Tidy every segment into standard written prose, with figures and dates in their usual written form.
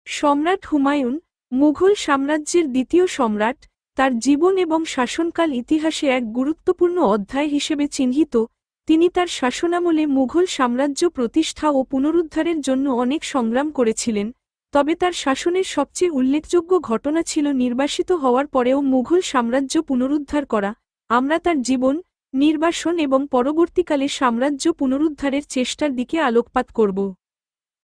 সম্রাট হুমায়ুন, মুঘল সাম্রাজ্যের দ্বিতীয় সম্রাট, তার জীবন এবং শাসনকাল ইতিহাসে এক গুরুত্বপূর্ণ অধ্যায় হিসেবে চিহ্নিত। তিনি তার শাসনামলে মুঘল সাম্রাজ্য প্রতিষ্ঠা ও পুনরুদ্ধারের জন্য অনেক সংগ্রাম করেছিলেন, তবে তার শাসনের সবচেয়ে উল্লেখযোগ্য ঘটনা ছিল নির্বাসিত হওয়ার পরেও মুঘল সাম্রাজ্য পুনরুদ্ধার করা। আমরা তার জীবন, নির্বাসন এবং পরবর্তীকালে সাম্রাজ্য পুনরুদ্ধারের চেষ্টার দিকে আলোকপাত করব।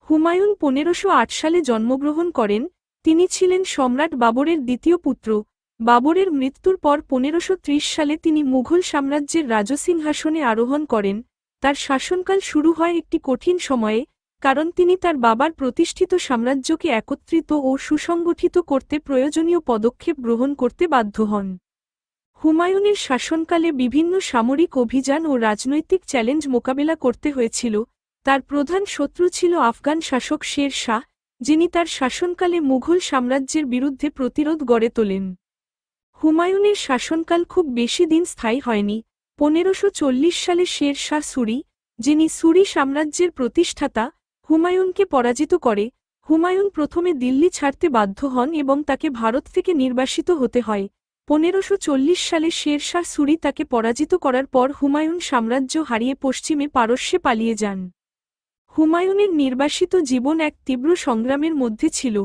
হুমায়ুন 1508 সালে জন্মগ্রহণ করেন। তিনি ছিলেন সম্রাট বাবরের দ্বিতীয় পুত্র। বাবরের মৃত্যুর পর 1530 সালে তিনি মুঘল সাম্রাজ্যের রাজসিংহাসনে আরোহণ করেন। তার শাসনকাল শুরু হয় একটি কঠিন সময়ে, কারণ তিনি তার বাবার প্রতিষ্ঠিত সাম্রাজ্যকে একত্রিত ও সুসংগঠিত করতে প্রয়োজনীয় পদক্ষেপ গ্রহণ করতে বাধ্য হন। হুমায়ুনের শাসনকালে বিভিন্ন সামরিক অভিযান ও রাজনৈতিক চ্যালেঞ্জ মোকাবেলা করতে হয়েছিল। তার প্রধান শত্রু ছিল আফগান শাসক শের শাহ, যিনি তার শাসনকালে মুঘল সাম্রাজ্যের বিরুদ্ধে প্রতিরোধ গড়ে তোলেন। হুমায়ুনের শাসনকাল খুব বেশি দিন স্থায়ী হয়নি। 1540 সালে শের শাহ সুরি, যিনি সুরি সাম্রাজ্যের প্রতিষ্ঠাতা, হুমায়ুনকে পরাজিত করে। হুমায়ুন প্রথমে দিল্লি ছাড়তে বাধ্য হন এবং তাকে ভারত থেকে নির্বাসিত হতে হয়। 1540 সালে শের শাহ সুরি তাকে পরাজিত করার পর হুমায়ুন সাম্রাজ্য হারিয়ে পশ্চিমে পারস্যে পালিয়ে যান। হুমায়ুনের নির্বাসিত জীবন এক তীব্র সংগ্রামের মধ্যে ছিল।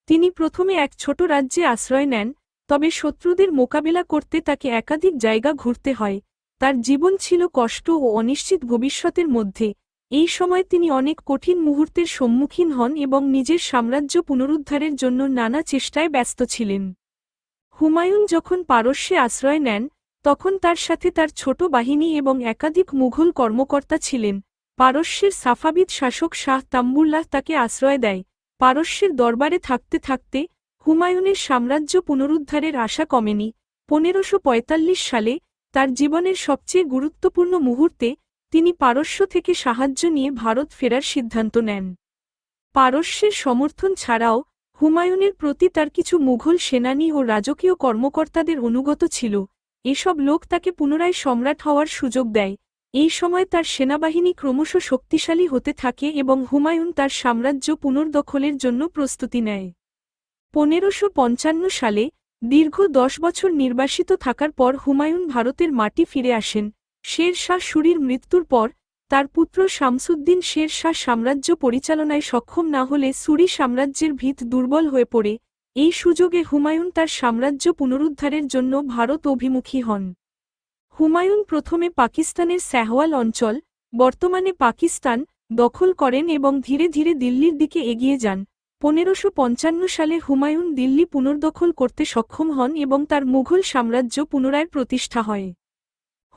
তিনি প্রথমে এক ছোট রাজ্যে আশ্রয় নেন, তবে শত্রুদের মোকাবিলা করতে তাকে একাধিক জায়গা ঘুরতে হয়। তার জীবন ছিল কষ্ট ও অনিশ্চিত ভবিষ্যতের মধ্যে। এই সময় তিনি অনেক কঠিন মুহূর্তের সম্মুখীন হন এবং নিজের সাম্রাজ্য পুনরুদ্ধারের জন্য নানা চেষ্টায় ব্যস্ত ছিলেন। হুমায়ুন যখন পারস্যে আশ্রয় নেন, তখন তার সাথে তার ছোট বাহিনী এবং একাধিক মুঘল কর্মকর্তা ছিলেন। পারস্যের সাফাবিদ শাসক শাহ তাম্বুল্লাহ তাকে আশ্রয় দেয়। পারস্যের দরবারে থাকতে থাকতে হুমায়ুনের সাম্রাজ্য পুনরুদ্ধারের আশা কমেনি। 1545 সালে তার জীবনের সবচেয়ে গুরুত্বপূর্ণ মুহূর্তে তিনি পারস্য থেকে সাহায্য নিয়ে ভারত ফেরার সিদ্ধান্ত নেন। পারস্যের সমর্থন ছাড়াও হুমায়ুনের প্রতি তার কিছু মুঘল সেনানী ও রাজকীয় কর্মকর্তাদের অনুগত ছিল। এসব লোক তাকে পুনরায় সম্রাট হওয়ার সুযোগ দেয়। এই সময় তার সেনাবাহিনী ক্রমশ শক্তিশালী হতে থাকে এবং হুমায়ুন তার সাম্রাজ্য পুনর্দখলের জন্য প্রস্তুতি নেয়। 1555 সালে দীর্ঘ 10 বছর নির্বাসিত থাকার পর হুমায়ুন ভারতের মাটি ফিরে আসেন। শের শাহ সুরির মৃত্যুর পর তার পুত্র শামসুদ্দিন শের শাহ সাম্রাজ্য পরিচালনায় সক্ষম না হলে সুরি সাম্রাজ্যের ভিত দুর্বল হয়ে পড়ে। এই সুযোগে হুমায়ুন তার সাম্রাজ্য পুনরুদ্ধারের জন্য ভারত অভিমুখী হন। হুমায়ুন প্রথমে পাকিস্তানের সাহওয়াল অঞ্চল, বর্তমানে পাকিস্তান, দখল করেন এবং ধীরে ধীরে দিল্লির দিকে এগিয়ে যান। 1555 সালে হুমায়ুন দিল্লি পুনর্দখল করতে সক্ষম হন এবং তার মুঘল সাম্রাজ্য পুনরায় প্রতিষ্ঠা হয়।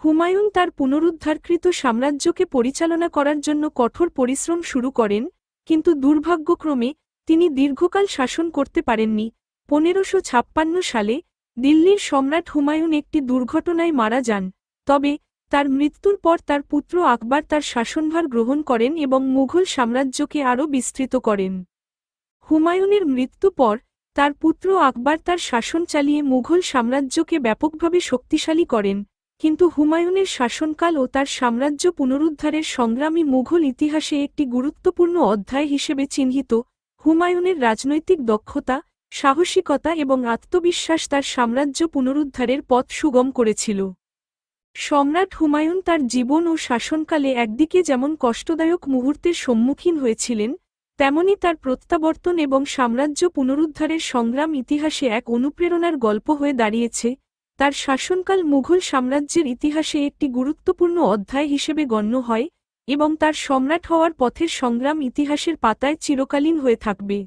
হুমায়ুন তার পুনরুদ্ধারকৃত সাম্রাজ্যকে পরিচালনা করার জন্য কঠোর পরিশ্রম শুরু করেন, কিন্তু দুর্ভাগ্যক্রমে তিনি দীর্ঘকাল শাসন করতে পারেননি। 1556 সালে দিল্লির সম্রাট হুমায়ুন একটি দুর্ঘটনায় মারা যান, তবে তার মৃত্যুর পর তার পুত্র আকবর তার শাসনভার গ্রহণ করেন এবং মুঘল সাম্রাজ্যকে আরও বিস্তৃত করেন। হুমায়ুনের মৃত্যু পর তার পুত্র আকবর তার শাসন চালিয়ে মুঘল সাম্রাজ্যকে ব্যাপকভাবে শক্তিশালী করেন, কিন্তু হুমায়ুনের শাসনকাল ও তার সাম্রাজ্য পুনরুদ্ধারের সংগ্রামী মুঘল ইতিহাসে একটি গুরুত্বপূর্ণ অধ্যায় হিসেবে চিহ্নিত। হুমায়ুনের রাজনৈতিক দক্ষতা, সাহসিকতা এবং আত্মবিশ্বাস তার সাম্রাজ্য পুনরুদ্ধারের পথ সুগম করেছিল। সম্রাট হুমায়ুন তার জীবন ও শাসনকালে একদিকে যেমন কষ্টদায়ক মুহূর্তের সম্মুখীন হয়েছিলেন, তেমনি তার প্রত্যাবর্তন এবং সাম্রাজ্য পুনরুদ্ধারের সংগ্রাম ইতিহাসে এক অনুপ্রেরণার গল্প হয়ে দাঁড়িয়েছে। তার শাসনকাল মুঘল সাম্রাজ্যের ইতিহাসে একটি গুরুত্বপূর্ণ অধ্যায় হিসেবে গণ্য হয় এবং তার সম্রাট হওয়ার পথের সংগ্রাম ইতিহাসের পাতায় চিরকালীন হয়ে থাকবে।